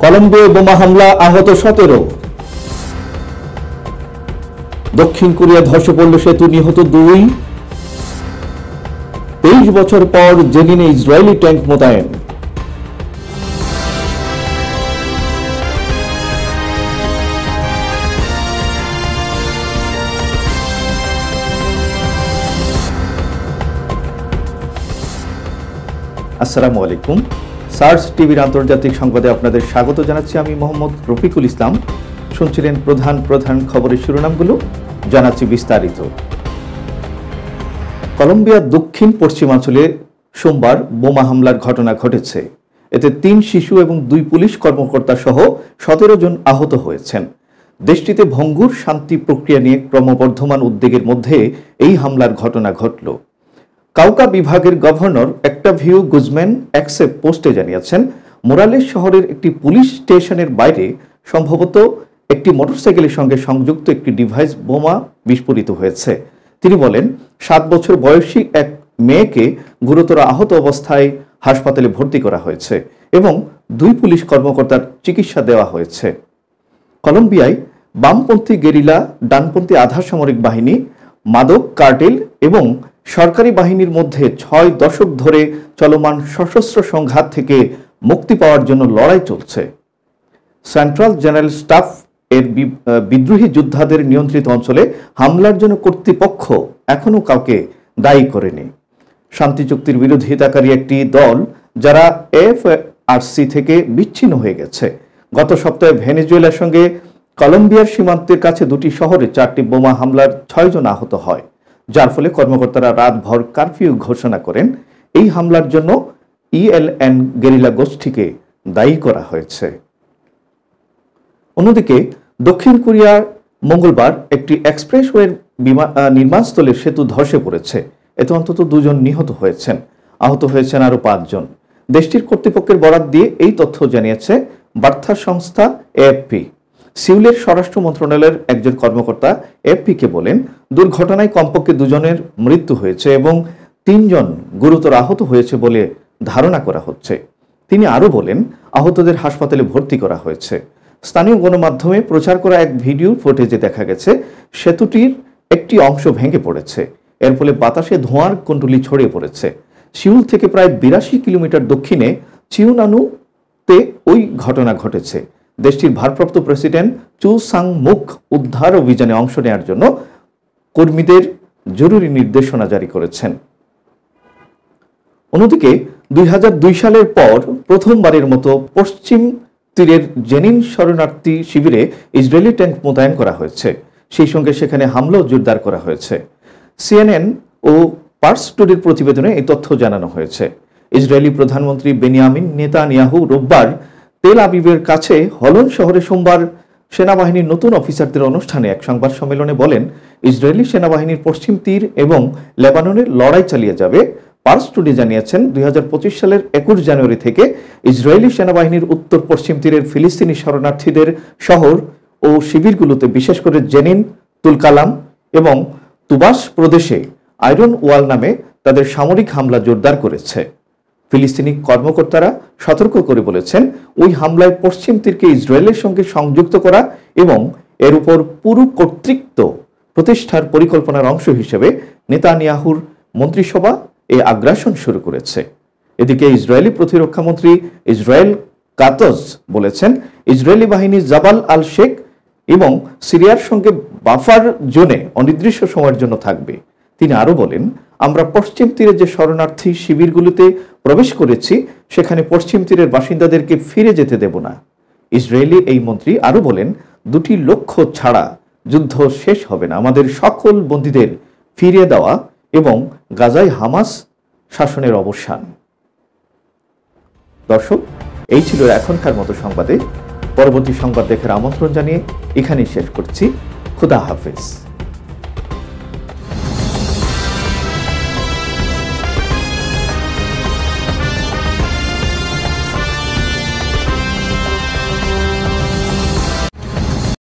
কলম্বিয়ায় বোমা হামলা, আহত 17। দক্ষিণ কোরিয়া ধসে পড়ল সেতু, নিহত 2। 23 বছর পর জেনিনে ইসরায়েলি ট্যাঙ্ক মোতায়েন। আসসালামু আলাইকুম। সার্চ টিভির আন্তর্জাতিক সংবাদে আপনাদের স্বাগত জানাচ্ছি। আমি মোহাম্মদ রফিকুল ইসলাম। শুনছিলেন প্রধান প্রধান খবরের শিরোনামগুলো, জানাচ্ছি বিস্তারিত। কলম্বিয়ার দক্ষিণ পশ্চিমাঞ্চলে সোমবার বোমা হামলার ঘটনা ঘটেছে। এতে 3 শিশু এবং 2 পুলিশ কর্মকর্তা সহ 17 জন আহত হয়েছেন। দেশটিতে ভঙ্গুর শান্তি প্রক্রিয়া নিয়ে ক্রমবর্ধমান উদ্বেগের মধ্যে এই হামলার ঘটনা ঘটল। কাউকা বিভাগের গভর্নর অক্টাভিও গুজম্যান এক্সে পোস্টে জানিয়েছেন, মোরালেস শহরের একটি পুলিশ স্টেশনের বাইরে সম্ভবত একটি মোটরসাইকেলের সঙ্গে সংযুক্ত একটি ডিভাইস বোমা বিস্ফোরিত হয়েছে। তিনি বলেন, 7 বছর বয়সী এক মেয়েকে গুরুতর আহত অবস্থায় হাসপাতালে ভর্তি করা হয়েছে এবং 2 পুলিশ কর্মকর্তার চিকিৎসা দেওয়া হয়েছে। কলম্বিয়ায় বামপন্থী গেরিলা, ডানপন্থী আধা সামরিক বাহিনী, মাদক কার্টেল এবং সরকারি বাহিনীর মধ্যে 6 দশক ধরে চলমান সশস্ত্র সংঘাত থেকে মুক্তি পাওয়ার জন্য লড়াই চলছে। সেন্ট্রাল জেনারেল স্টাফ এর বিদ্রোহী যোদ্ধাদের নিয়ন্ত্রিত অঞ্চলে হামলার জন্য কর্তৃপক্ষ এখনও কাউকে দায়ী করেনি। শান্তি চুক্তির বিরোধিতাকারী একটি দল, যারা এফআরসি থেকে বিচ্ছিন্ন হয়ে গেছে, গত সপ্তাহে ভেনেজুয়েলার সঙ্গে কলম্বিয়ার সীমান্তের কাছে 2টি শহরে 4টি বোমা হামলার 6 জন আহত হয়, যার ফলে কর্মকর্তারা রাতভর কারফিউ ঘোষণা করেন। এই হামলার জন্য ইএলএন গেরিলা গোষ্ঠীকে দায়ী করা হয়েছে। অন্যদিকে দক্ষিণ কোরিয়ার মঙ্গলবার একটি এক্সপ্রেসওয়ের নির্মাণস্থলের সেতু ধসে পড়েছে। এতে অন্তত 2 জন নিহত হয়েছেন, আহত হয়েছেন আরও 5 জন। দেশটির কর্তৃপক্ষের বরাত দিয়ে এই তথ্য জানিয়েছে বার্তা সংস্থা এএফপি। সিউলের স্বরাষ্ট্র মন্ত্রণালয়ের একজন কর্মকর্তা এএফপিকে বলেন, দুর্ঘটনায় কমপক্ষে 2 জনের মৃত্যু হয়েছে এবং 3 জন গুরুতর আহত হয়েছে বলে ধারণা করা হচ্ছে। তিনি আরও বলেন, আহতদের হাসপাতালে ভর্তি করা হয়েছে। স্থানীয় গণমাধ্যমে প্রচার করা এক ভিডিও ফুটেজে দেখা গেছে, সেতুটির একটি অংশ ভেঙে পড়েছে। এর ফলে বাতাসে ধোঁয়ার কুণ্ডলী ছড়িয়ে পড়েছে। সিউল থেকে প্রায় 82 কিলোমিটার দক্ষিণে চিউনানুতে ওই ঘটনা ঘটেছে। দেশটির ভারপ্রাপ্ত প্রেসিডেন্ট চু সাং মুক উদ্ধার অভিযানে অংশ নেওয়ার জন্য কর্মীদের জরুরি নির্দেশনা জারি করেছেন। অন্যদিকে 2002 সালের পর প্রথমবারের মতো পশ্চিম তীরের জেনিন শরণার্থী শিবিরে ইসরায়েলি ট্যাঙ্ক মোতায়েন করা হয়েছে। সেই সঙ্গে সেখানে হামলাও জোরদার করা হয়েছে। সিএনএন ও পার্স টুডের প্রতিবেদনে এই তথ্য জানানো হয়েছে। ইসরায়েলি প্রধানমন্ত্রী বেনিয়ামিন নেতানিয়াহু রোববার তেল আবিবের কাছে হলন শহরে সোমবার সেনাবাহিনীর নতুন অফিসারদের অনুষ্ঠানে এক সংবাদ সম্মেলনে বলেন, ইসরায়েলি সেনাবাহিনীর পশ্চিম তীর এবং লেবাননের লড়াই চালিয়ে যাবে। পার্স টুডে জানিয়েছেন, 2025 সালের 21 জানুয়ারি থেকে ইসরায়েলি সেনাবাহিনীর উত্তর পশ্চিম তীরের ফিলিস্তিনি শরণার্থীদের শহর ও শিবিরগুলোতে, বিশেষ করে জেনিন, তুলকালাম এবং তুবাস প্রদেশে আয়রন ওয়াল নামে তাদের সামরিক হামলা জোরদার করেছে। ফিলিস্তিনি কর্মকর্তারা সতর্ক করে বলেছেন, ওই হামলায় পশ্চিম তীরকে ইসরায়েলের সঙ্গে সংযুক্ত করা এবং এর উপর পুরো কর্তৃত্ব প্রতিষ্ঠার পরিকল্পনার অংশ হিসেবে নেতানিয়াহুর মন্ত্রিসভা এই আগ্রাসন শুরু করেছে। এদিকে ইসরায়েলি প্রতিরক্ষামন্ত্রী ইসরায়েল কাতজ বলেছেন, ইসরায়েলি বাহিনী জাবাল আল শেখ এবং সিরিয়ার সঙ্গে বাফার জোনে অনির্দিষ্ট সময়ের জন্য থাকবে। তিনি আরও বলেন, আমরা পশ্চিম তীরে যে শরণার্থী শিবিরগুলোতে প্রবেশ করেছি, সেখানে পশ্চিম তীরের বাসিন্দাদেরকে ফিরে যেতে দেব না। ইসরায়েলি এই মন্ত্রী আরও বলেন, 2টি লক্ষ্য ছাড়া যুদ্ধ শেষ হবে না, আমাদের সকল বন্দীদের ফিরিয়ে দেওয়া এবং গাজায় হামাস শাসনের অবসান। দর্শক, এই ছিল এখনকার মতো সংবাদে। পরবর্তী সংবাদ দেখার আমন্ত্রণ জানিয়ে এখানেই শেষ করছি। খুদা হাফেজ।